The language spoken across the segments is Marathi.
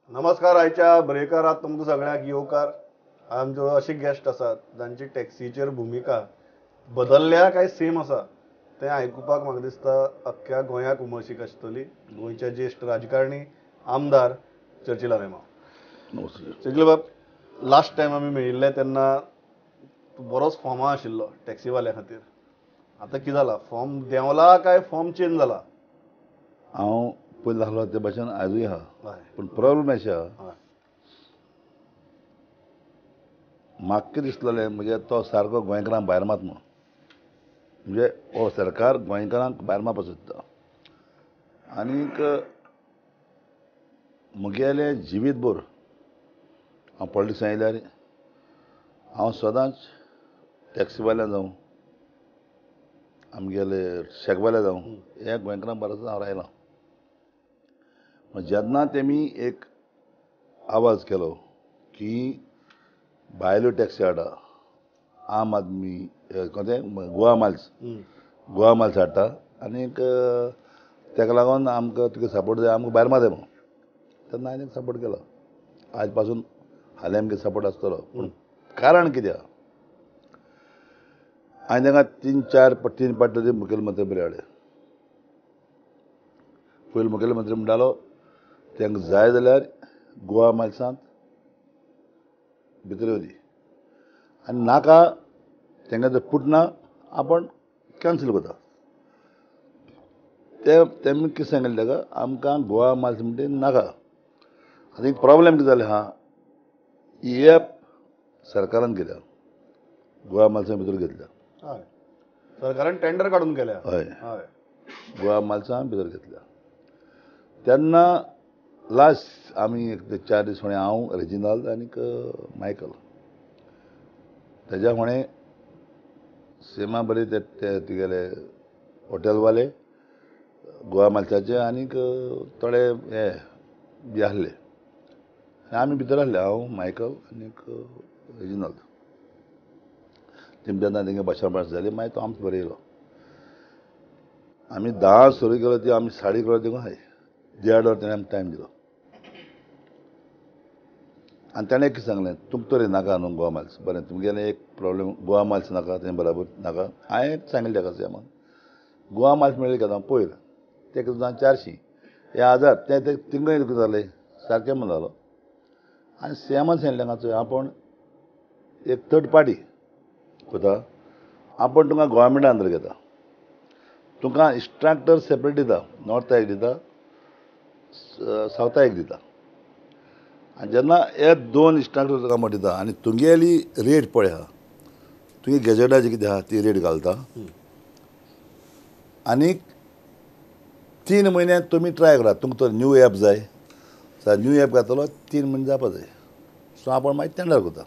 नमस्कार. आयच्या ब्रेकारात तुमकां सगळ्यांक येवकार. आमच्यो असे गेस्ट आसात जांची टॅक्सीचेर भुमिका बदलल्या काय सेम आसा तें आयकुपाक म्हाका दिसता अख्ख्या गोंयाक उमळशीक आसतली. गोंयचे ज्येश्ठ राजकारणी आमदार चर्चिला मेमा. चर्चिला बाब, लास्ट टायम आमी मेळिल्ले तेन्ना तूं बरोच फॉर्मा आशिल्लो टॅक्सीवाल्या खातीर. आतां कितें जाला, फॉर्म देंवला काय फॉर्म चेंज जाला? हांव पयलीं आसलो ते भाशेन आजूय आहा. हय पूण प्रॉब्लम अशें आहा, हय म्हाका कितें दिसलेलें म्हणजे तो सारको गोंयकारांक भायर मात म्हणून. म्हणजे हो सरकार गोंयकारांक भायर मारपाक सोदता. आनीक म्हगेलें जिवीतभर हांव पॉलिटिक्सान येयल्यार हांव सदांच टॅक्सीवाल्या जावं आमगेले शेकवाले जावं हे गोंयकारांक बाराबर हांव रायलां. जेन्ना तेमी एक आवाज केलो की भायल्यो टॅक्सी हाडा, आम आदमी तें गोवा मायल्स हाडटा आनीक तेका लागून आमकां तुका सपोर्ट जाय, आमकां भायर मारता म्हणून. तेन्ना हांवें सपोर्ट केलो. आज पासून हालीं आमगे सपोर्ट आसतलो. पूण कारण कितें आहा, हांवें तांकां तीन पाटी मुखेलमंत्री बरे हाडले. पयलो मुखेलमंत्री म्हणटालो तांकां जाय जाल्यार गोवा मायल्सांत भितर येवं दी, आनी नाका तांकां जर फुटना आपण कॅन्सल करता. तेमी कितें सांगलें ताका, आमकां गोवा मायल्स म्हणटा नाका. आतां एक प्रॉब्लेम कितें जालें आहा, ही सरकारान केल्या, गोवा मायल्सां भितर घेतल्या. हय, सरकारान टेंडर काडून केल्या. हय, हय, गोवा मायल्सां भितर घेतल्या. तेन्ना लास्ट आमी एक 4 दीस फुडें हांव, रेजिनाल्ड आनीक मायकल तेज्या फुडें सेमा बरी ते तुगेले हॉटेलवाले गोवा मायल्साचे आनीक थोडे हे बी आसले. आमी भितर आसले, हांव मायकल आनीक रेजिनाल्ड. तेमी तेन्ना तेंगे भाशा जाली. मागीर तो आमचो बरो येयलो. आमी 10 सुरू केलो ती आमी 11:30 केलो थिंगा हाय. 1.5 वर तेणें आमकां टायम दिलो. आनी ताणें कितें सांगलें, तुमकां तरी नाका न्हू गोवा मायल्स. बरें, तुमगेलें एक प्रॉब्लेम गोवा मायल्स नाका, तें बराबर नाका. हांवें सांगलें ताका सेमान गोवा मायल्स मेळ्ळे घेता पयर तेका सुद्दां 400 हे 1000 ते तिंगय कितें जालें सारकें म्हणून जालो. आनी सेमान सांगलें तांकां आपण एक थर्ड पार्टी करता, आपण तुमकां गोवोरमेंटा अंडर घेता, तुमकां इंस्ट्रक्टर सेपरेट दिता, नॉर्थाक एक दिता, सावथाक एक दिता. आनी जेन्ना हे 2 इंस्ट्रक्टर तुका म्हणटा दिता आनी तुगेली रेट पळय आहा, तुगे गॅजेटाची कितें आहा ती रेट घालता. आनीक 3 म्हयने तुमी ट्राय करा, तुमकां तो न्यू एप जाय जाल्यार न्यू एप घातलो 3 म्हयने जावपा जाय. सो आपण मागीर टेंडर करता.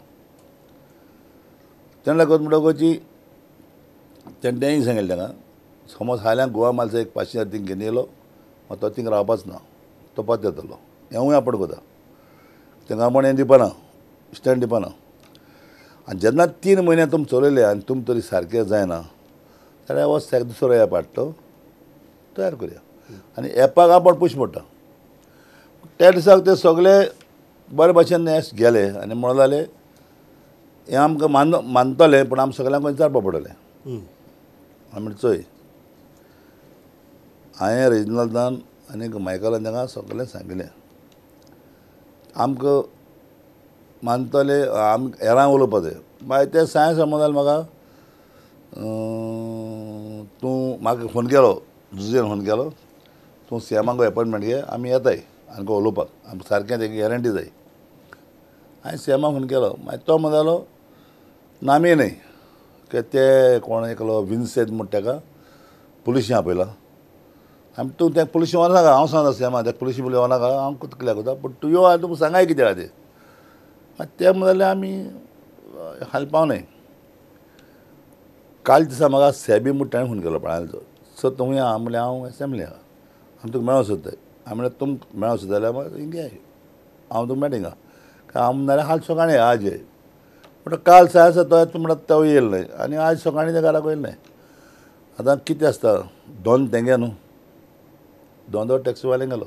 टेंडर करता म्हणटकूच तेंय सांगलें तांकां, समज हाल्यां गोवा मायल्स एक 500 थिंग घेवन येयलो, मागीर तो थिंग रावपाच ना, तो परत येतलो. हेंवूय आपण करता. तांकां आपण हें दिवपाना, स्टँड दिवपाना. आनी जेन्ना 3 म्हयने तुमी चलयले आनी तुमी तरी सारकें जायना जाल्यार हो दुसरो एप हाडटा, तयार करया. आनी एपाक आपण पयशे पडटा. त्या दिसाक ते सगळे बरे भाशेन गेले आनी म्हणून जालें हें आमकां मानतलें, पूण आमकां सगळ्यांक विचारपा पडटलें. आमी म्हणलें चोय, हांवें रेजिनाल्डान आनीक मायकलान तांकां सगळें सांगिल्लें आमकां मानतले, आमी हेरांक उलोवपा जाय. मागीर ते सांज समज जालें म्हाका, तूं म्हाका फोन केलो, जुजेन फोन केलो, तूं सीएमाक एपॉयंटमेंट घे, आमी येताय आमकां उलोवपाक, आमकां सारकें तें गॅरंटी जाय. हांवें सीएमाक फोन केलो. मागीर तो म्हणटालो नामे न्हय की ते कोण एकलो विन्सेंट म्हूण ताका पुलिशें आपयला. आमी तूं त्या पुलिशें वनाका, हांव सांगता सीएमाक त्या पुलिशें बी वनाका, हांव कित्याक कोता, पूण तूं यो आनी तुका सांगाय कितें आहा तें. मागीर ते म्हणलें आमी हालीं पावनाय. काल दिसा म्हाका सेबी म्हूण ताणें फोन केलो पळय, सर तूं खंय आहा म्हणलें हांव एसेंब्ली आहा, आमी तुका मेळोंक सोदताय. हांवें म्हणलें तुमकां मेळोंक सोदता जाल्यार हिंगा यो, हांव तुका मेळटा हिंगा. हांव नाल्यार हाल सकाळीं आज ये म्हणटा. काल सांज तो येता म्हणटा तो येयलो न्हय आनी आज सकाळीं ते घराक येयलो न्हय. आतां कितें आसता, दोन तेंगे न्हू, दोन टॅक्सीवाल्यांक गेलो.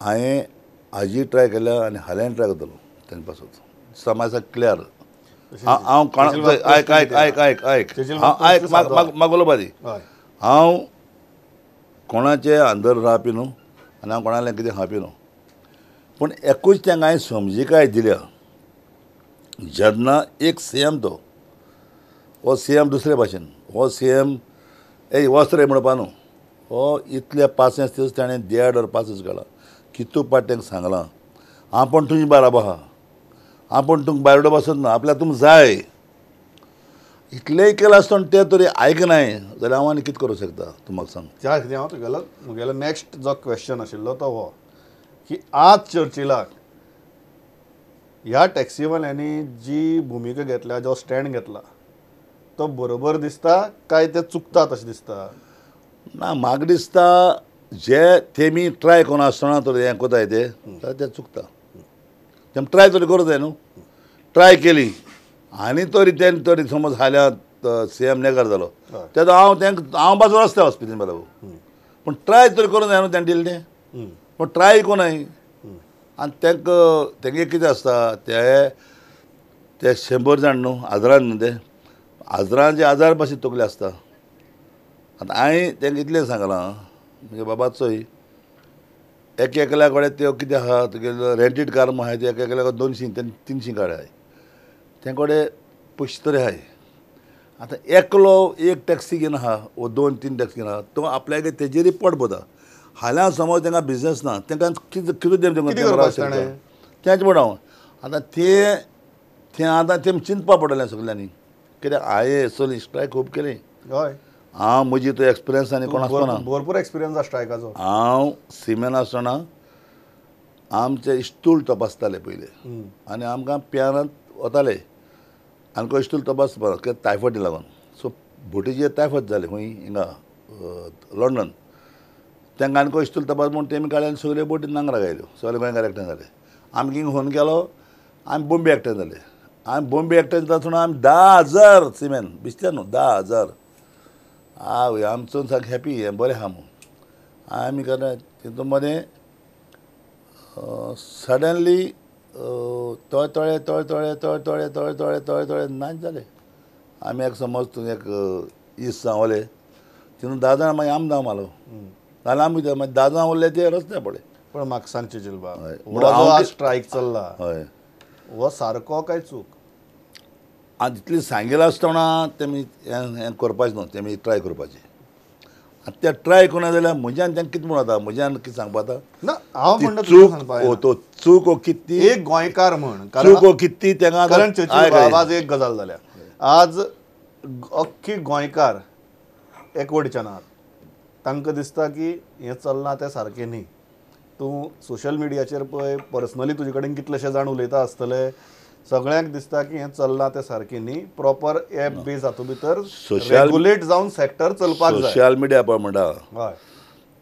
हांवें हाजी ट्राय केल्या आनी हाल्यान ट्राय करतलो तेन्ना पासून समाज क्लियर हांव कोणा आयक आयक आयक आयक आयक आयक म्हाका उलोवपा दी हांव कोणाचे अंदर रावपी न्हू आनी हांव कोणालें कितें खावपी न्हू पूण एकूच तेंका हांवें समजिकाय दिल्या जेन्ना एक सीएम तो हो सीएम दुसरे भाशेन हो सीएम वच रे म्हणपा न्हू हो इतले 5 दीस ताणें देड और 5 दीस काडला कितू पाट तांकां सांगलां हांव पण तुजी बाराबो आहा हांव पण तुमकां भायर बसत ना आपल्याक तुमकां जाय इतलेंय केलां आसतना ते तरी आयकनाय जाल्यार हांव आनी कितें करूं शकता तूं म्हाका सांग त्या कितें हांव तुगेलो नॅक्स्ट जो क्वेश्चन आशिल्लो तो हो की आज चर्चिलाक ह्या टॅक्सीवाल्यांनी जी भुमिका घेतल्या जो स्टँड घेतला तो बरोबर दिसता काय ते चुकता तशें दिसता ना म्हाका दिसता जे तेमी ट्राय कोनासतना तर हें कोताय ते जाल्यार ते चुकता तेम ट्राय तरी करूं जाय न्हू ट्राय केली आनी तरी तेणी तरी समज हाल्यात सीएम नेगार जालो तेदो हांव बाजू रस्त्यार वचपी बाबू पूण ट्राय तरी करूं जाय न्हू तेणें दिलें तें पूण ट्राय कोनाय आनी तेंगे कितें आसता ते 100 जाण न्हू आजारान न्हू ते आजारांचे आजार भाशेन तकले आसता आतां हांवें तेंका इतलें सांगलां म्हणजे बाबा चोय एकल्या कडेन त्यो कितें आहा तुगेलो रेंटेड कार आहाय त्यो एकल्या 200-300 गाडी आहाय ते कडेन पयशे तरी आहाय आतां एकलो एक टॅक्सी घेवन आहा वो 2-3 टॅक्सी घेवन आहा तो आपल्याक तेजेरूय पोट भरता हाल्यां समज तांकां बिजनस ना तांकां कितें तेंच म्हणून हांव आतां तें आतां तें चिंतपा पडलें सगल्यांनी कित्याक हांवें चली स्ट्रायक खूब केली हय हांव म्हजी तो एक्सपिरियन्स आनी कोण आसतना भरपूर एक्सपिरियन्स आसा स्ट्रायकाचो हांव सिमेन आसतना आमचे इश्टूल तपासताले पयले आनी आमकां पियानांत वताले आनी इश्टूल तपासता कित्याक टायफॉयडी लागून सो बोटीचेर टायफॉयड जाले खंय हिंगा लंडन तांकां आनी इश्टूल तपास म्हूण तेमी काडले आनी सगळे बोटीन नांगरा गायल्यो सगळे गोंयकार एकठांय जाले आमी हिंगा फोन केलो आमी बॉम्बे एकठांय जाले आमी बॉम्बे एकठांय जातना आमी 10,000 सिमेन बिस्ते न्हू 10,000 आवय आमचो साक हॅपी हें बरें आहा म्हूण आमी केलें तितून मदें सडनली तळे नाच जाले आमी एक समज तूं एक इस जावले तितून 10 जाण मागीर आमी धांव मारलो नाल्यार आमी मागीर 10 जाण उरले ते रस्त्यार पडले पण म्हाका सांग चिजिलबा हो जो आज स्ट्रायक चल्ला हय हो सारको काय चूक आनी तितली सांगिल्लें आसतना तेमी हें करपाचें न्हू तेमी ट्राय करपाचें आनी ते ट्राय करना जाल्यार म्हज्यान तेंकां कितें म्हणून जाता म्हज्यान कितें सांगपा जाता ना हांव म्हणटा चूक तो चूक हो कितली एक गोंयकार म्हण चूक हो कितली तेंकां कारण आज एक गजाल जाल्या आज अख्खी गोंयकार एकवटच्यान आहात तांकां दिसता की हें चलना तें सारकें न्ही तूं सोशल मिडियाचेर पळय पर्सनली तुजे कडेन कितलेशे जाण उलयता आसतले सगळ्यांक दिसता की हें चल्लां तें सारकें न्ही प्रॉपर एप बेज हातूंत भितर रेगुलेट जावन सॅक्टर चलपाक जाय सोशल मिडिया पळय म्हणटा हय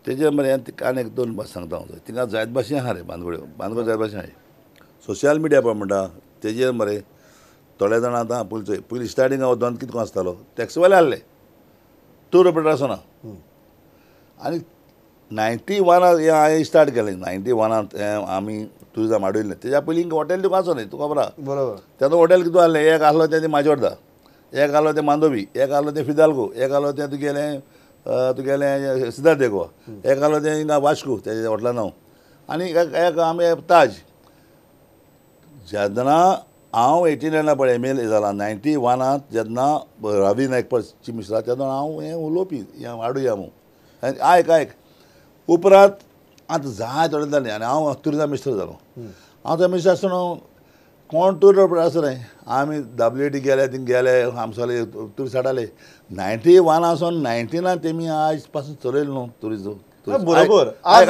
तेजे मरे आनी एक 2 भास सांगता हांव तिंगा जायत भाशेन आहा रे बांदगोळ्यो जायत भाशेन आहाय सोशल मिडिया पळय म्हणटा तेजेर मरे थोडे जाण आतां पयलीं स्टार्टींग हांव दोन कितें आसतालो टॅक्सीवाले आहले टूर ऑपरेटर आसना आनी 91 हांवें स्टार्ट केलें 91 आमी टुरिजम हाडून तेज्या पयलीं हॉटेल तुका आसो न्ही तुका खबर आहा बरोबर तेन्ना हॉटेल कितें आहलें एक आहलो तें माजोर्दा एक आहलो तें मांदोवी एक आहलो तें फिदाल्गो एक आहलो तें तुगेलें सिद्धार्थ गोवा एक आहलो तें हिंगा वास्को तेज्या हॉटेला नांव आनी एक आमी ताज जेन्ना हांव 89 पळय एमएलए जाला 91 जेन्ना रावी नायक चीफ मिनिस्टर तेन्ना हांव हें उलोवपी हें हाडुया म्हणून आयक उपरांत आतां जाय थोडे जालें आनी हांव टुरिजम मिनिस्टर जालो हांव त्या मिनिस्टर आसतना कोण टूर ऑपरेटर आसा रे आमी WAT गेले थिंग गेले आमचे सगळे टुरिस्ट हाडले 91 आसून 19 तेमी आज पासून चलयले न्हू टुरिजम बरोबर आज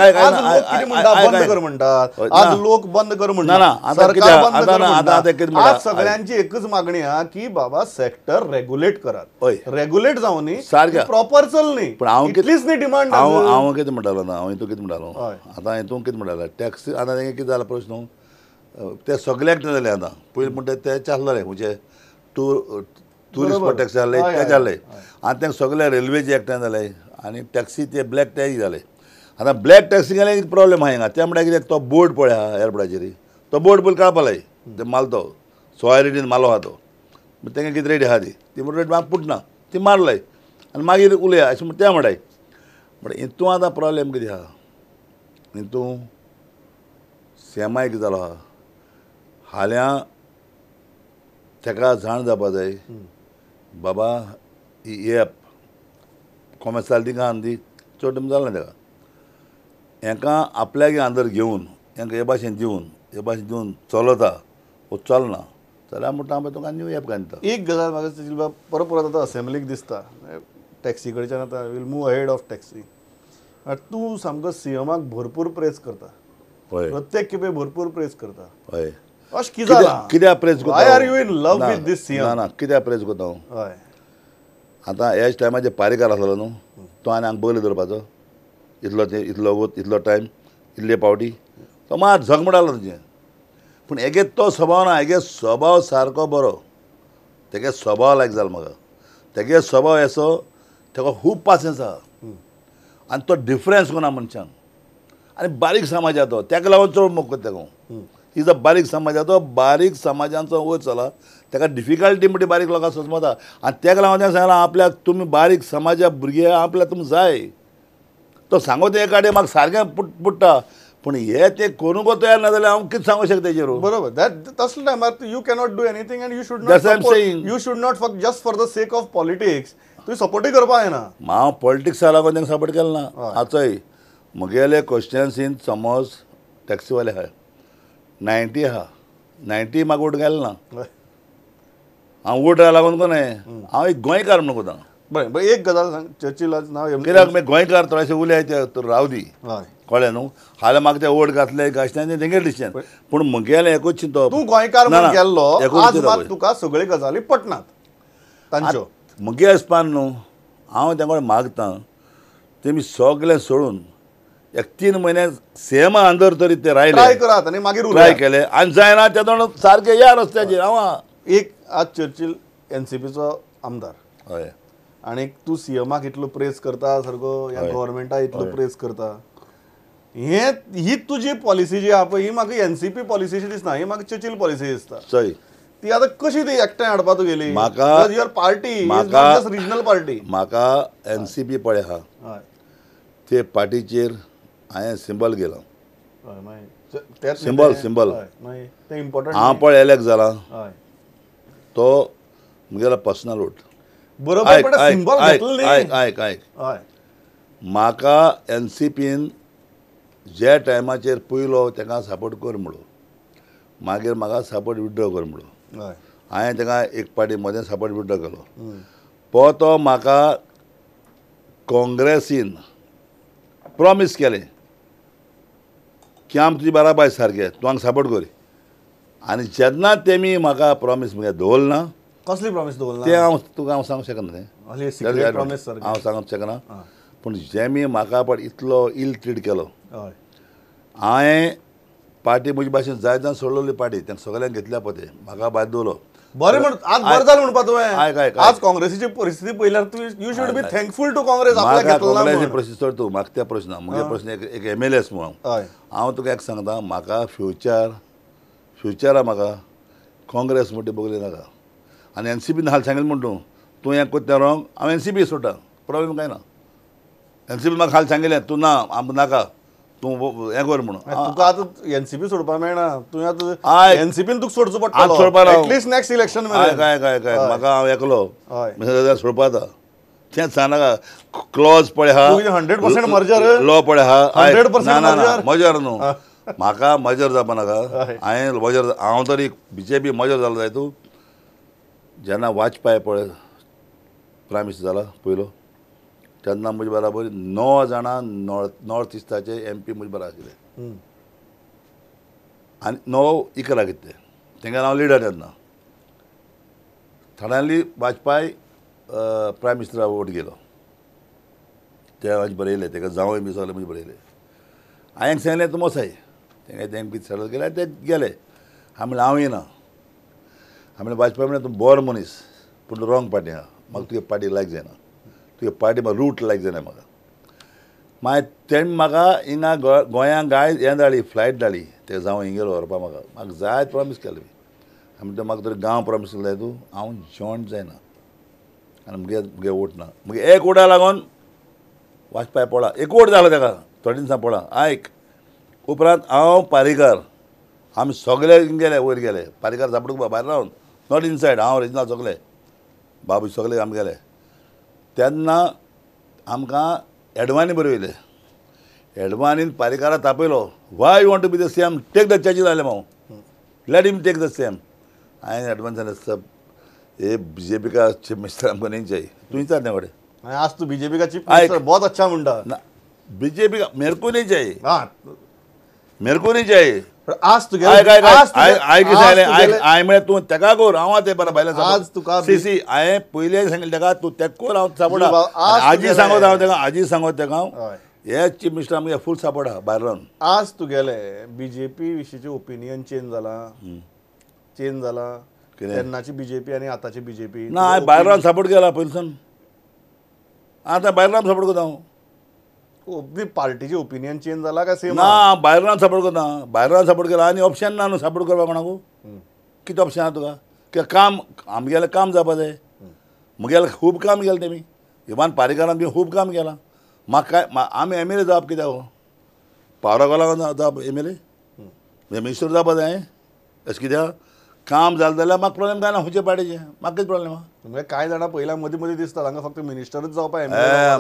बंद कर म्हणटात आज लोक बंद कर म्हणटात आज सगळ्यांची एकच मागणी आहा की बाबा सेक्टर रेग्युलेट करात रेग्युलेट जावन न्ही प्रॉपर चल न्ही पण हांव इतलीच न्ही डिमांड हांव कितें म्हणटालो ना हांव हितून कितें म्हणटालो आतां हितून कितें म्हणटालो टॅक्सी आतां तेंगे कितें जाला प्रश्न ते सगळे एकठांय जाले आतां पयलीं म्हणटा ते चालले म्हणजे टुरिस्ट टॅक्सी जाले ते जाले आनी ते सगळे रेल्वेचे एकठांय जाले आनी टॅक्सी ते ब्लॅक टॅक्सी जाले आतां ब्लॅक टॅक्सी गेल्यार एक प्रॉब्लेम आहा हिंगा. त्या म्हणल्यार कितें तो बोर्ड पळय आहा एअरपोर्टाचेर, तो बोर्ड पयलीं कळपा लाय ते मारतो सोय रेटीन मारलो आहा तो. तेंगे कितें रेट आहा ती म्हणून रेट म्हाका पुटना ती मारलाय आनी मागीर उलया अशें ते म्हणटाय. बट हितून आतां प्रॉब्लेम कितें आहा, हितून सेमाय कितें जालो आहा, हाल्यां ताका जाण जावपा जाय बाबा ही एप कॉमर्साल तिका ती चड टायम जालें ना ताका. हांकां आपल्याक अंदर घेवन हांकां हे भाशेन दिवन चलता वो चलना जाल्यार म्हणटा हांव तुका न्यू एप घालता. एक गजाल म्हाका सुशील बाब परत आतां असेंब्लीक दिसता टॅक्सी कडच्यान आतां we'll move ahead of taxi. तूं सामको सीएमाक भरपूर प्रेस करता, हय प्रत्येक खेपे भरपूर प्रेस करता. हय अशें कितें जालां? कित्याक प्रेस करता? Why are you in love with this CM? ना ना कित्याक प्रेस करता हांव? हय आतां हेच टायमाचेर पारेकार आसलो न्हू, तो आनी हांगा बगले धरपाचो इतलो वत इतलो टायम इतले पावटी तो मात झग म्हणटालो तुजें. पूण हेगे तो स्वभाव ना, हेगे स्वभाव सारको बरो, तेगे स्वभाव लायक जालो म्हाका. तेगे स्वभाव असो तेका खूब पासियन्स आहा आनी तो डिफरन्स कोना मनशान. आनी बारीक समाज आहा तो, तेका लागून चड मोग करता तेका हांव. इज अ बारीक समाज आहा तो, बारीक समाजांचो वयर चला, तेका डिफिकल्टी म्हणटी बारीक लोकां सोजमता. आनी तेका लागून तें सांगलां आपल्याक तुमी बारीक समाजा भुरगे आपल्याक तुमकां जाय. तो सांगो ते एकाडे म्हाका सारकें पुट्टा, पूण हे ते करूंक तयार ना जाल्यार हांव कितें सांगूं शकता तेजेर. बरोबर. तसल्या टायमार you cannot do anything end That's what I'm saying. You should not just for the sake of politics तुवें सपोर्टूय करपा जायना. हांव पॉलिटिक्सा लागून तांकां सपोर्ट केलो ना. आजय म्हगेले कॉन्स्टिट्युएन्सीन समज टॅक्सीवाले आहा 90 आहा, 90 म्हाका वोट गेले ना. हांव वोट लागून कोणे हांव एक गोंयकार म्हणून कोता. बरें एक गजाल सांग, चर्चिल नांव कित्याक मागीर गोंयकार थोडेशे उलयाचे तर राव दी हय कळ्ळें न्हू. हाल्यां म्हाका ते वोट घातले घातले तेंगेर डिसिजन. पूण म्हगेलें एकूच चिंतप, तूं गोंयकार ना, म्हणून ना, गेल्लो एकूच आज चिंतप मात पळय. तुका सगळी गजाली पटनात तांच्यो. म्हगे हिसपान न्हू हांव तेंकोडे मागतां तेमी सगलें सोडून एक 3 म्हयने सेमा अंदर तरी ते ट्राय रायले, करात आनी मागीर ट्राय उलया. केले आनी जायना ते दोन सारके या रस्त्याचेर हांव. एक आज चर्चिल एनसीपीचो आमदार हय आनी तूं सीएमाक इतलो प्रेस करता, सारको ह्या गव्हर्मेंटाक इतलो प्रेस करता. ही तुजी पॉलिसी जी आहा पळय ही म्हाका एनसीपी पॉलिसीची दिसना, ही म्हाका चर्चिल पॉलिसी दिसता. सय ती आतां कशी ती एकठांय हाडपा तुगेली? म्हाका- युअर पार्टी इज नॉट म्हाका- जस्ट रिजनल पार्टी. म्हाका एनसीपी पळय आहा हय ते पार्टीचेर हांवें सिंबल गेलो. हय मागीर तेच सिंबल हय मागीर ते इम्पॉर्टंट. हांव पळय एलेक्ट जाला हय तो म्हगेलो पर्सनल वोट. बरोबर पण सिंबल घेतलो न्ही. आयक हय म्हाका एनसीपीन जे टायमाचेर पयलो ताका सपोर्ट कर म्हणून मागीर म्हाका सपोर्ट विड्रॉ कर म्हणून हय हांवें ताका एक पाटी मदें सपोर्ट विड्रॉ केलो. पो तो म्हाका काँग्रेसीन प्रॉमीस केलें की आम तुजी बाराबाय सारकें तूं हांगा सपोर्ट कर. आनी जेन्ना तेमी म्हाका प्रॉमीस म्हगे दवरल ना कसली प्रॉमिस तें दवरला? हांव तुका हांव सांगूंक शकना तें. असली सिक्रेट प्रॉमिस सारकी. हांव सांगूंक शकना. पूण जेमी म्हाका पण इतलो इल ट्रीट केलो, हय हांवें पार्टी म्हजे भाशेन जायत सोडलेली पार्टी तांकां सगळ्यांक घेतल्या पळय ते म्हाका भायर दवरलो. बरें म्हण आज बरें जालें म्हणपा आयक. तुवें. आज काँग्रेसीची परिस्थिती पळयल्यार तूं you should be thankful to Congress आपल्याक म्हाका घेतलो ना काँग्रेसी म्हणून. प्रश्न चड तूं म्हाका त्या प्रश्न म्हगे प्रश्न एक एमएलएस म्हणून हय हांव तुका एक सांगता म्हाका फ्युचरा म्हाका काँग्रेस म्हणटी बगली नाका. आनी एनसीपीन हाल सांगलें म्हण तूं हें कोत्तें रॉंग हांव एनसीपी सोडटा प्रॉब्लेम कांय ना. एनसीपी म्हाका हाल सांगिल्लें तूं ना आमकां नाका तूं हें कर म्हणून. तुका आतां एनसीपी सोडपा मेळना. तुवें आतां आयक. एनसीपीन तुका सोडचो आज सोडपा पडटलो राव. एटलीस्ट नॅक्स्ट इलेक्शन काय म्हाका हांव एकलो हय सोडपा जाता तें सांगनाका. क्लॉज पळय हा 100% मर्जर. लॉ पळय हा 100% ना मर्जर. मजर न्हू म्हाका मजर जावपा नाका. हय. हांवें मजर हांव तरी बीजेपी मजर जालो जाय तूं जेन्ना वाजपेयी पळय प्रायम मिनिस्टर जाला पयलो तेन्ना म्हजे बराबर 9 जाणां नॉर्थ इस्टाचे एमपी म्हजे बरोबर आशिल्ले आनी 9 इकरा कितें तेंगे हांव लिडर तेन्ना. थोड्यांनी वाजपेयी प्रायम मिनिस्टरा वोट गेलो ते म्हाजे बरयले तेका जावंय बी सगळे म्हजे बरयले. हांवें सांगलें तूं मोसाय तेंगे कितें सेटल केलें ते गेले. हांवें म्हणलें हांव येना. हांवें म्हणलें वाजपेयी म्हणलें तूं बरो मनीस पूण रॉंग पार्टी आहा म्हाका तुगे पार्टी लायक जायना. तुगे पार्टी म्हाका रूट लायक जायना म्हाका. मागीर तेणी म्हाका हिंगा गोंयांक हें धाडली फ्लायट धाडली ते जावं हिंगेर व्हरपा म्हाका जाय प्रॉमीस केलें आमी म्हणटा म्हाका तरी गांव प्रॉमीस केलें तूं हांव जॉयंट जायना आनी मुगे वोट ना मुगे एक वोटा लागून वाचपाय पडला एक वोट जालो ताका थोडे दिसां पडला आयक उपरांत हांव पारीकर आमी सगळे गेले वयर गेले पारीकर सापडूंक भायर रावन नॉट इनसायड हांव रिजनल सगळे बाबू सगळे आमी गेले तेन्ना आमकां एडवानी बरयले एडवानीन पारीकारा तापयलो why you want to be the CM take the charges जालें हांव let him take the CM हांवें एडवान्स सांगलें सब ये बीजेपी का चीफ मिनिस्टर आमकां नहीं चाहिए तूं विचार न्ही कडेन आज तू बीजेपी का चीफ मिनिस्टर बहुत अच्छा म्हणटा ना बीजेपी का मेरे को नहीं चाहिए हाँ मेरे को नहीं चाहिए आज तुगे हांवें म्हळ्यार तूं तेका कोर हांव ते बरें भायल्यान आज तुका सी हांवें पयलीं सांगलें तेका तूं तेका कोर हांव सपोर्ट आज आजी सांगत हांव तेका आजी सांगत तेका हय हे चीफ मिनिस्टर आमगे फूल सपोर्ट आहा भायर रावन आज तुगेले बीजेपी विशींचे ओपिनियन चेंज जाला तेन्नाची बीजेपी आनी आतांची बीजेपी ना हांवें भायर रावन सपोर्ट केला पयलींसान आतां भायर रावन सपोर्ट करता हांव पार्टीचे ओपिनियन चेंज जाला काय सेम ना भायर रावन सपोर्ट करता भायर रावन सपोर्ट केला आनी ऑप्शन ना न्हू सपोर्ट करपाक कोणाकू कितें ऑप्शन आहा तुका कित्याक काम आमगेलें काम जावपा जाय मुगेलें खूब काम केलें तेमी इवन पारीकारान बी खूब काम केलां म्हाका काय आमी एम.एल.ए. जावप कित्याक पावराको लागून जावप एम.एल.ए. मिनिस्टर जावपा जाय अशें कित्याक काम जालें जाल्यार म्हाका प्रॉब्लेम काय ना खंयचे पार्टीचें म्हाका कितें प्रॉब्लेम आहा म्हणजे कांय जाणां पयल्या मदीं मदीं दिसता हांगा फक्त मिनिस्टरच जावपा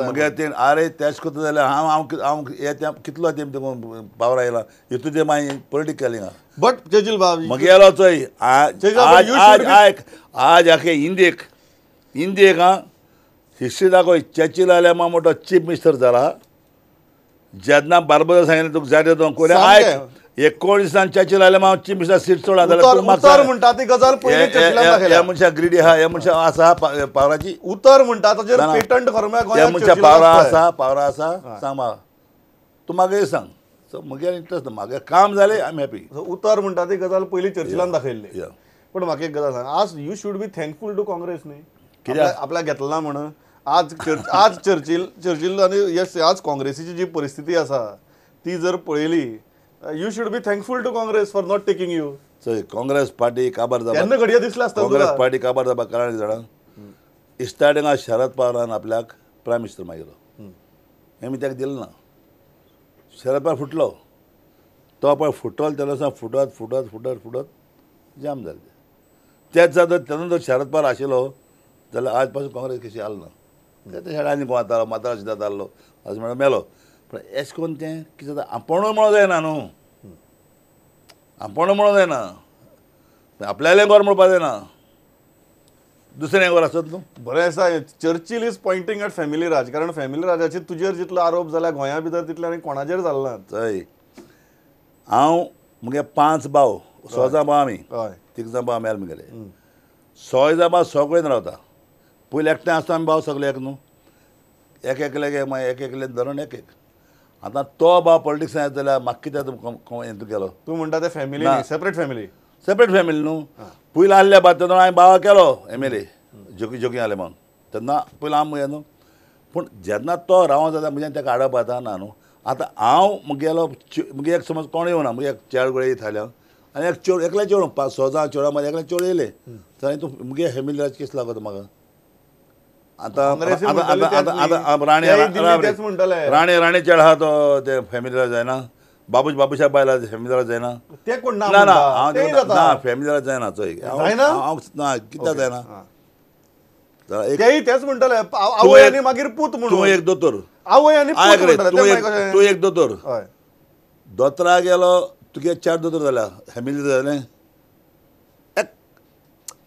मगे ते आरे तेच करता जाल्यार हांव हे कितलो तेम पावर आयला हितून ते मागीर पॉलिटीक केली हांगा बट चेजील बाबी मगे गेलो चोय आज आखे इंडियेक हां हिस्ट्री दाखय चर्चिल जाल्यार मोठो चीफ मिनिस्टर जाला जेन्ना बार्बोसा सांगितलें तुका जाय तो कोल्या आयक 19 दिसान चर्चिल जाल्यार हांव चीफ मिनिस्टर सीट सोडा जाल्यार उतर म्हणटा ती गजाल पयलीं चर्चिलान दाखयल्या ह्या मनशा ग्रिडी आहा ह्या मनशा आसा पावराची उतर म्हणटा ताचेर पेटंट खरम्या ह्या गोंयांत मनशा पावरा आसा सांग म्हाका तूं म्हाका सांग सो म्हगे इंट्रस्ट म्हागे काम जालें आय एम हॅपी उतर म्हणटा ती गजाल पयलीं चर्चिलान दाखयल्ली या पण म्हाका एक गजाल सांग आज you should be thankful to Congress न्ही कित्याक? आपल्याक घेतला म्हणून आज चर्चिल आनी आज काँग्रेसीची जी परिस्थिती आसा ती जर पळयली you should be thankful to Congress for not taking you चोय काँग्रेस पार्टी काबार जावपा केन्ना घडये दिसलें आसता काँग्रेस पार्टी काबार जावपाक कारण कितें जाणा स्टार्टिंगा शरद पवारान आपल्याक प्रायम मिनिस्टर मागिल्लो हें ताका दिलें ना शरद पवार फुटलो तो पळय फुटलो तेन्ना फुटत जाम जालें तेच जाता तेन्ना जर शरद पवार आशिल्लो जाल्यार आज पासून काँग्रेस कशी आलो ना ते शेडांनी कोण माताळ सुद्दां जाल्लो अशें म्हणून मेलो पण अशें करून तें कितें जाता आपण म्हणून जायना न्हू आपण म्हणून जायना आपल्याले गोर म्हणपाक जायना दुसरें गोर आसत न्हू बरें आसा चर्चिल इज पॉयंटींग एट फॅमिली राज कारण फॅमिली राजाचेर तुजेर जितलो आरोप जाला गोंया भितर तितले आनी कोणाचेर जाल्लो ना थंय हांव मुगे 5 भाव 6 भाव आमी हय 3 भाव आमी गेले 6 भाव सगळें रावता पयलीं एकठांय आसता आमी भाव सगळे एक न्हू एक एकले मागीर एक धरून एक आतां तो भाव पॉलिटिक्सान येता जाल्यार म्हाका कित्याक हेतू केलो तूं म्हणटा ते फॅमिली सेपरेट फॅमिली न्हू पयलीं आसल्या बाद तेन्ना हांवें भावा केलो एम.एल.ए. जोगी आले म्हणून तेन्ना पयलीं हांव हें न्हू पूण जेन्ना तो रावों जाता म्हणजे ताका हाडप जाता ना न्हू आतां हांव मुगेलो मुगे एक समज कोण येवना मुगे एक चेड गळे थायल्यान आनी एक चेड एकले चेडूं 5-6 चेडा मदीं एकले चेड येयले जाल्यार तूं मुगे फॅमिली राज केस लागता म्हाका राणे चेड आहा तो ते फॅमिली राज जायना बाबूशा बायला फॅमिली राज जायना ते कोण ना ना हांव फॅमिली राज जायना चोय हांव ना कित्याक जायना तेच म्हणटले आवय आनी मागीर पूत म्हणून तूं एक दोतोर आवय आनी तूं एक दोतोर दोतोरा गेलो तुगे 4 दोतोर जाल्या फॅमिली जालें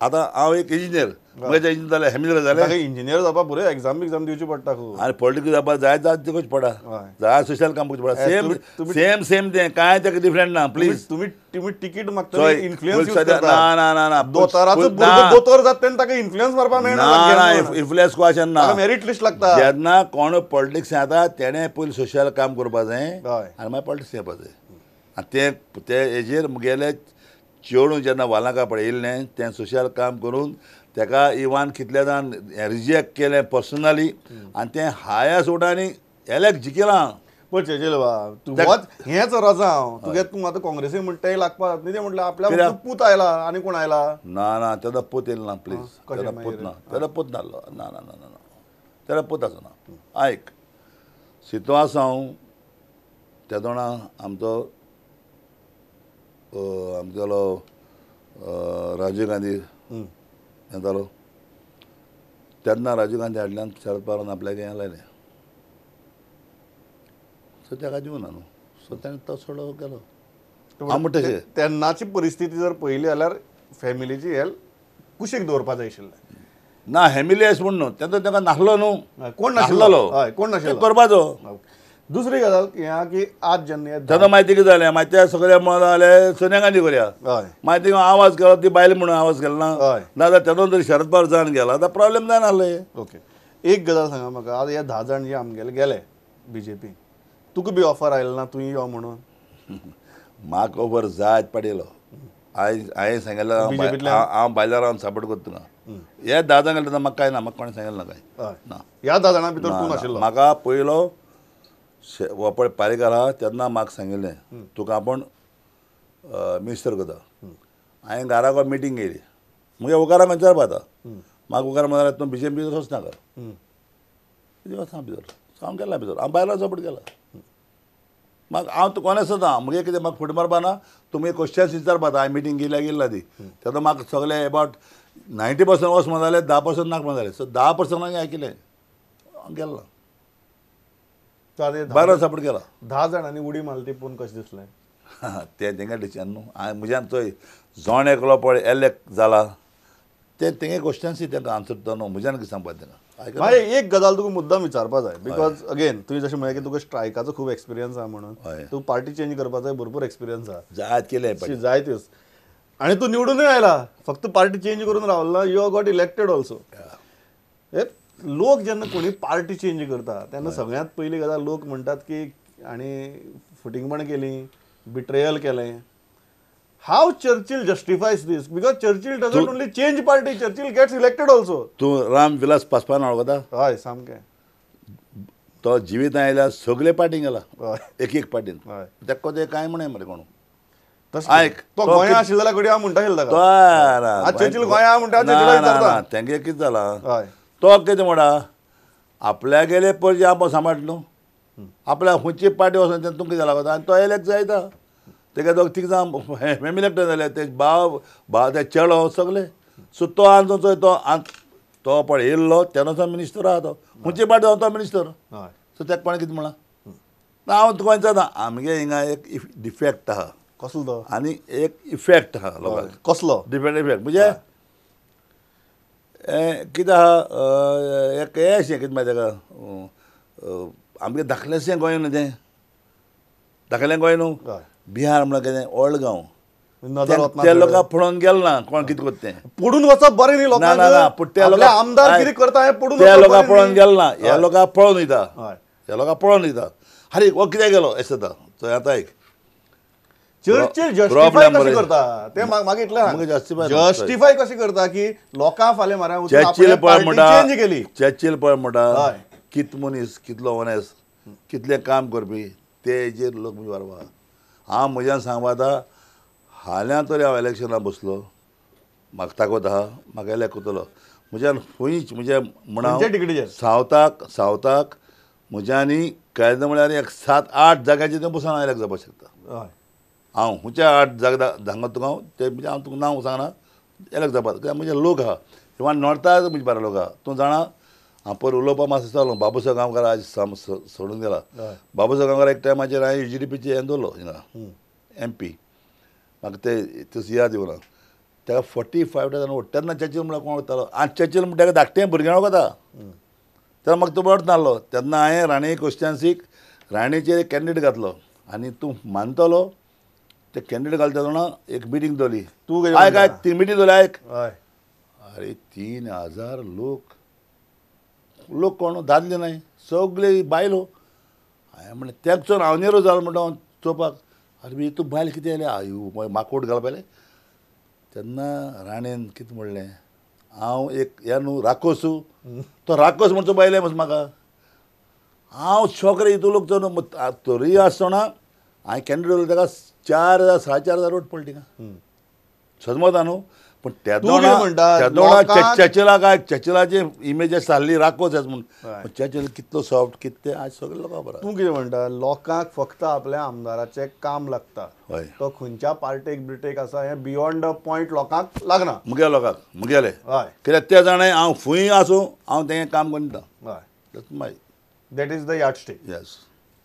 आतां हांव एक इंजिनियर म्हजे इंजिनियर जालें फॅमिली जालें इंजिनियर जावपा बरें एग्जाम दिवची पडटा खूब आनी पॉलिटिक्स जावपा जाय दिवचें पडटा जाय सोशल काम करचें पडटा सेम तें कांय ताका डिफरंट ना प्लीज तुमी तिकीट मागता इन्फ्लुएन्स ना दोतोराचो दोतोर जाता तेन्ना ताका इन्फ्लुएन्स मारपा मेळना इन्फ्लुएन्स क्वेश्चन ना मेरिट लिस्ट लागता जेन्ना कोण पॉलिटिक्स येता तेणें पयलीं सोशल काम करपा जाय आनी मागीर पॉलिटिक्स येवपा जाय आनी ते हेजेर मुगेले चेडूं जेन्ना वालांका पळयल्लें तें सोशल काम करून ताका इवन कितले जाण रिजेक्ट केलें पर्सनली आनी तें हाया सोडांनी इलेक्ट जिखिलां पण चेजेल बा तू हेच रजाव तुगे तू आता काँग्रेसी म्हणटाय लागपा न्ही ते म्हटलं आपल्या पूत आयला आनी कोण आयला ना तेदा पूत येयलो ना प्लीज कशें तेदा पूत ना तेदा पूत नासलो ना ना ना ना ना तेदा पूत आसा ना आयक सितोआ सावन तेदोणा आमचो राजीव गांधी येतालो तेन्ना राजीव गांधी हाडल्यान शरद पवारान आपल्याक हें लायलें सो तेका दिवना न्हू सो ताणें तो सोडो गेलो हांव म्हणटा तशें तेन्नाची परिस्थिती जर पळयली जाल्यार फॅमिलीची हेल्थ कुशीक दवरपा जाय आशिल्लें ना फॅमिली अशें म्हण न्हू तेन्ना ताका नासलो न्हू कोण नासलो हय कोण नाशिल्लो करपाचो दुसरी गजाल ह्या की आज जेन्ना तेन्ना माहिती कितें जालें मागीर ते सगळे मत जालें सोनिया गांधी करया हय मागीर तिका आवाज केलो ती बायल म्हणून आवाज केलो ना हय नाजाल्यार तेन्ना जर शरद पवार जावन गेला आतां प्रॉब्लेम जायनासलें ओके एक गजाल सांगा म्हाका आज हे 10 जाण जे आमगेले गेले बीजेपी तुका बी ऑफर आयलो ना तुवें यो म्हणून म्हाका ओवर जायत पडिल्लो हांवें सांगिल्लें हांव भायल्यार रावन सपोर्ट करता तुका हे 10 जाण गेले तेन्ना म्हाका काय ना म्हाका कोणें सांगिल्लें ना काय हय ना ह्या 10 जाणां भितर तूं नाशिल्लो म्हाका पयलो हो पळय पारेकर आहा तेन्ना म्हाका सांगिल्लें तुका आपूण मिनिस्टर करता हांवें घरा मिटींग केली म्हगे उकाराक विचारपा आता म्हाका उकार म्हणल्यार तूं BJP वचनाका कितें वचना भितर हांव गेला भितर हांव भायलो सपोर्ट केला म्हाका हांव कोणें सदां म्हगे कितें म्हाका फुडें मारपा ना तुमी क्वेश्चन्स विचारपा हांवें मिटींग गेल्या ती तेन्ना म्हाका सगळे अबावट 90% वच म्हणटाले 10% नाका म्हणटाले सो 10% हांवें आयकलें हांव गेलो भायलो सपोर्ट केला 10 जाणांनी उडी मारली ती पळोवन कशें दिसलें तें तेंगे डिसिजन न्हू हांवें म्हज्यान चोय जोण एकलो पळय एलेक्ट जाला ते तेंगे क्वेश्चन्स तांकां आन्सर दिता न्हू म्हज्यान कितें सांगपा तेंका मागीर एक गजाल तुका मुद्दाम विचारपा जाय बिकॉज अगेन तुवें जशें म्हळें की तुका स्ट्रायकाचो खूब एक्सपिरियन्स आहा म्हणून तूं पार्टी चेंज करपाचो भरपूर एक्सपिरियन्स आहा जायत केले जायत्योच आनी तूं निवडूनय आयला फक्त पार्टी चेंज करून रावला यू गॉट इलेक्टेड ऑल्सो लोक जेन्ना कोणी पार्टी चेंज करता तेन्ना सगळ्यांत पयली गजाल लोक म्हणटात की आनी फुटींगपण केली बिट्रेयल केलें how Churchill justifies this because Churchill doesn't only change party Churchill gets elected also तूं राम विलास पासवान वळखता हय सामकें तो जिवीत आयल्यार सगळे पार्टीन गेला हय एक पार्टीन हय तेका ते कांय म्हणे मरे कोण आयक तो गोंया आशिल्ल्या घडये हांव म्हणटा आशिल्लो ताका चर्चिल गोंया म्हणटा चर्चिल तेंगे कितें जाला हय तो कितें म्हणा आपल्या गेले पयलीं आपण सांबाळ न्हू आपल्या खंयची पार्टी वचून तुमकां कितें जाला आनी तो इलेक्ट जायता तेका दोग तीग जाण फॅमिली इलेक्ट जाले ते भाव ते चेडो सगळे सो तो आनी तो पळय येयल्लो तेन्ना मिनिस्टर आहा तो खंयची पार्टी तो मिनिस्टर हय सो तेका कोणें कितें म्हणा हांव तुका विचारता आमगे हिंगा एक डिफेक्ट आहा कसलो तो आनी एक इफेक्ट आहा लोकांक कसलो डिफेक्ट इफेक्ट म्हणजे कितें आहा एक हें अशें कितें मागीर तेका आमगे धाकलेंशें गोंय न्हू तें धाकलें गोंय न्हू बिहार म्हणल्यार कितें ओल्ड गांव ते लोकांक पळोवन गेलो ना कोण कितें करता तें पडून वचप बरें न्ही ना ना ना पूण त्या लोकांक आमदार कितें करता हें पडून त्या लोकांक पळोवन गेलो ना ह्या लोकांक पळोवन वयता हय ह्या लोकांक पळोवन वयता अरे हो कित्याक गेलो अशें जाता चोय आतां एक चर्चिल जस्टिफाय कशें करता तें म्हाका इतलें जस्टिफाय कशें करता की लोकां फाल्यां म्हारा चर्चिल पळय म्हणटा चेंज केली चर्चिल पळय म्हणटा हय कित मनीस कितलो ऑनेस्ट कितलें काम करपी तेजेर लोक म्हणजे वारवा हांव म्हज्यान सांगपा आतां हाल्यां तरी हांव इलेक्शनाक बसलो म्हाका ताकद आहा म्हाका इलेक्ट करतलो म्हज्यान खंयच म्हणजे म्हणा सावथाक म्हज्यानी कायदो म्हळ्यार एक 7-8 जाग्याचेर थंय बसून हांव इलेक्ट जावपाक शकता हय हांव खंयच्या 8 जागा सांगत तुका हांव ते म्हणजे हांव तुका नांव सांगना इलेक्ट जावपाक कित्याक म्हजे लोक आहा किंवां नॉर्थाक म्हजे बारा लोक आहा तूं जाणा हांव पयर उलोवपा मातसो चालू बाबूसाहेब गांवकार आज सोडून गेला बाबूसाहेब गांवकार एक टायमाचेर हांवें UGDPचें हें दवरलो हिंगा MP म्हाका ते याद येवना तेका 45 जाण तेन्ना चर्चिल म्हळ्यार कोण वतालो आनी चर्चिल म्हणटा तेका धाकटें भुरग्यां वता तेन्ना म्हाका तो बरो नासलो तेन्ना हांवें राणे कॉन्स्टिट्युएन्सीक राणेचेर कॅन्डिडेट घातलो आनी तूं मानतलो ते कॅन्डिडेट घालता तेन्ना एक मिटींग दवरली तूं आयक ती मिटींग दवरली आयक हय अरे 3000 लोक कोण दादले नाय सगळे बायलो हांवें म्हणलें तेका चोन हांव नेरो जालो म्हणटा चोवपाक अरे तूं बायल कितें जालें आयू म्हाका वोट घालपाले तेन्ना राणेन कितें म्हणलें हांव एक ह्या न्हू राकोसू तो राकोस म्हणचो बायले म्हाका हांव शॉक रे हितू लोक तरी आसतना हांवें कॅन्डिडेट ताका 4,000 4,500 वोट पडली थिंगा सजमता न्हू पण त्या तूं कितें म्हणटा? चर्चिलाचे इमेज सारली राखोच म्हणून हय. चर्चिल कितलो सॉफ्ट कितें आज सगळे लोकांक बरं तूं कितें म्हणटा लोकांक फक्त आपल्या आमदाराचें काम लागता हय तो खंयच्या पार्टेक बिर्टेक आसा हें बियॉन्ड द पॉयंट लोकांक लागना मुगे लोकांक मुगेले हय कित्याक ते जाणां हांव फूंय आसूं हांव तें काम करता हय that's my that is the yardstick yes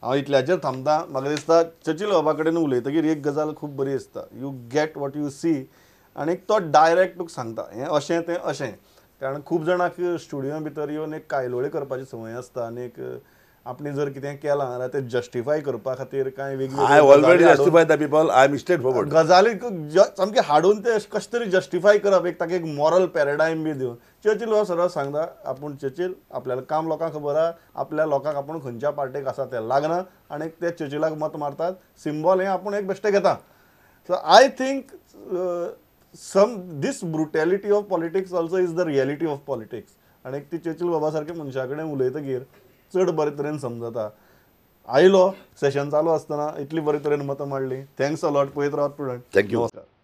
हांव इतल्याचेर थांबता म्हाका दिसता चर्चिल बाबा कडेन उलयतकीर एक गजाल खूब बरी दिसता you get what you see आनी तो डायरेक्ट तुका सांगता हें अशें तें अशें कारण खूब जाणांक स्टुडियो भितर येवन एक कायलोळी करपाची संवय आसता आनी एक आपणें जर कितें केलां जाल्यार तें जस्टिफाय करपा खातीर कांय आय वेगवेगळे already justify the people I am straight forward गजाली सामके हाडून ते कशें तरी जस्टिफाय करप एक ताका एक मॉरल पॅराडायम बी दिवन चर्चिल हो सरळ सांगता आपूण चर्चिल आपल्याला काम लोकांक खबर आहा आपल्या लोकांक आपूण खंयच्या पार्टेक आसा ते लागना आनी ते चर्चिलाक मत मारतात सिंबॉल हें आपूण एक बेश्टें घेता so I think this brutality of politics also is the reality of politics आणि ती चर्चिल बाबा सारके मनशा कडेन उलयतकीर चड बरे तरेन समजता आयलो सेशन चालू आसतना इतली बरे तरेन मतां मांडली थँक्स अलॉट पळयत रावत स्टुडंट थँक्यू नमस्कार